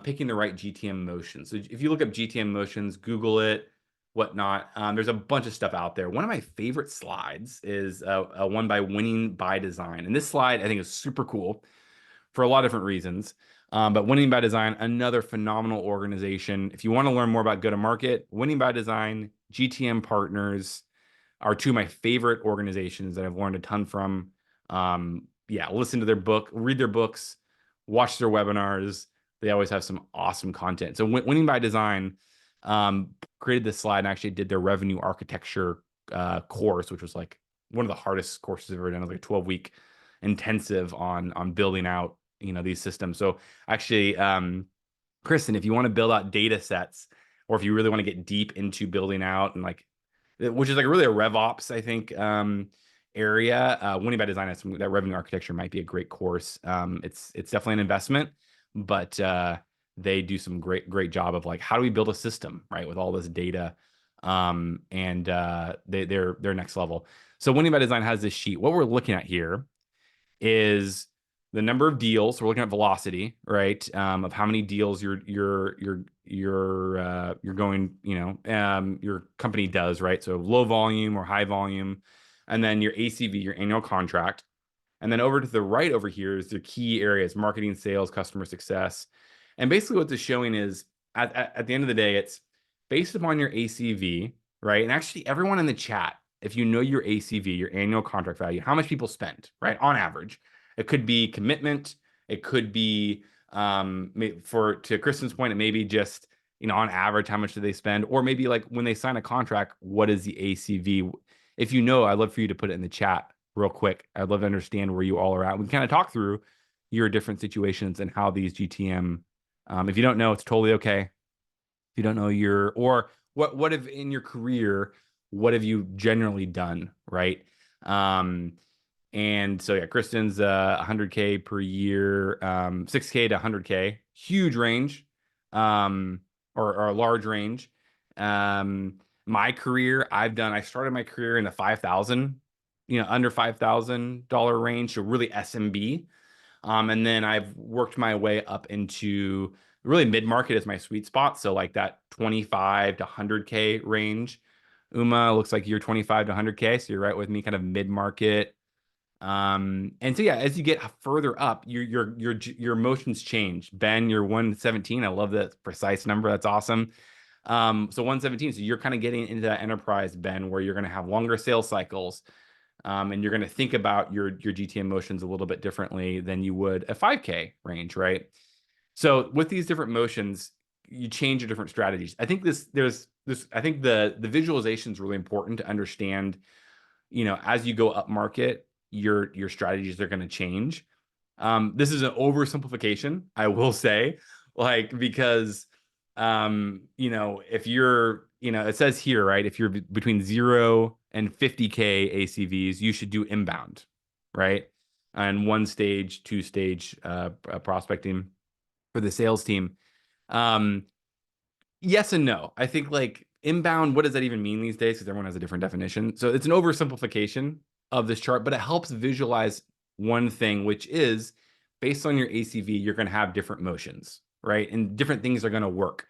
picking the right GTM motion. So if you look up GTM motions, Google it, whatnot. There's a bunch of stuff out there. One of my favorite slides is one by Winning by Design. And this slide I think is super cool for a lot of different reasons. But Winning by Design, another phenomenal organization. If you want to learn more about go-to-market, Winning by Design, GTM Partners are two of my favorite organizations that I've learned a ton from. Yeah, listen to their book, read their books, watch their webinars. They always have some awesome content. So Winning by Design created this slide and actually did their revenue architecture course, which was like one of the hardest courses I've ever done. It was like a 12-week intensive on building out these systems. So actually, Kristen, if you want to build out data sets, or if you really want to get deep into building out and like, which is like really a RevOps, I think, area. Winning by Design has that revenue architecture might be a great course. It's definitely an investment, but they do some great job of like, how do we build a system, right, with all this data, and they're next level. So Winning by Design has this sheet. What we're looking at here is the number of deals. So we're looking at velocity, right? Of how many deals you're going, your company does, right? So low volume or high volume, and then your ACV, your annual contract. And then over to the right over here is the key areas: marketing, sales, customer success. And basically what this showing is at the end of the day, it's based upon your ACV, right? And actually everyone in the chat, if you know your ACV, your annual contract value, how much people spend, right? On average, it could be commitment. It could be, to Kristen's point, it may be just, on average, how much do they spend? Or maybe like when they sign a contract, what is the ACV? If you know, I'd love for you to put it in the chat real quick. I'd love to understand where you all are at. We can kind of talk through your different situations and how these GTM, if you don't know, it's totally okay. If you don't know or what if in your career, what have you generally done, right? And so yeah, Kristen's 100K per year, 6K to 100K, huge range, or a large range. My career, I started my career in the 5,000, under $5,000 range, so really SMB. And then I've worked my way up into really mid-market is my sweet spot. So like that 25 to 100K range. Uma, looks like you're 25 to 100K, so you're right with me, kind of mid-market. And so yeah, as you get further up, your emotions change. Ben, you're 117. I love that precise number. That's awesome. So 117. So you're kind of getting into that enterprise, Ben, where you're going to have longer sales cycles. And you're going to think about your GTM motions a little bit differently than you would a 5K range, right? So with these different motions, you change your different strategies. I think I think the visualization is really important to understand, as you go up market, your strategies are going to change. This is an oversimplification, I will say, like, because, if you're, it says here, right, if you're between 0 and 50K ACVs, you should do inbound, right? And 1 stage, 2 stage prospecting for the sales team. Yes and no. I think like inbound, what does that even mean these days? Because everyone has a different definition. So it's an oversimplification of this chart, but it helps visualize one thing, which is based on your ACV, you're going to have different motions, right? And different things are going to work.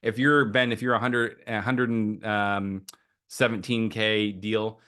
If you're 117K deal,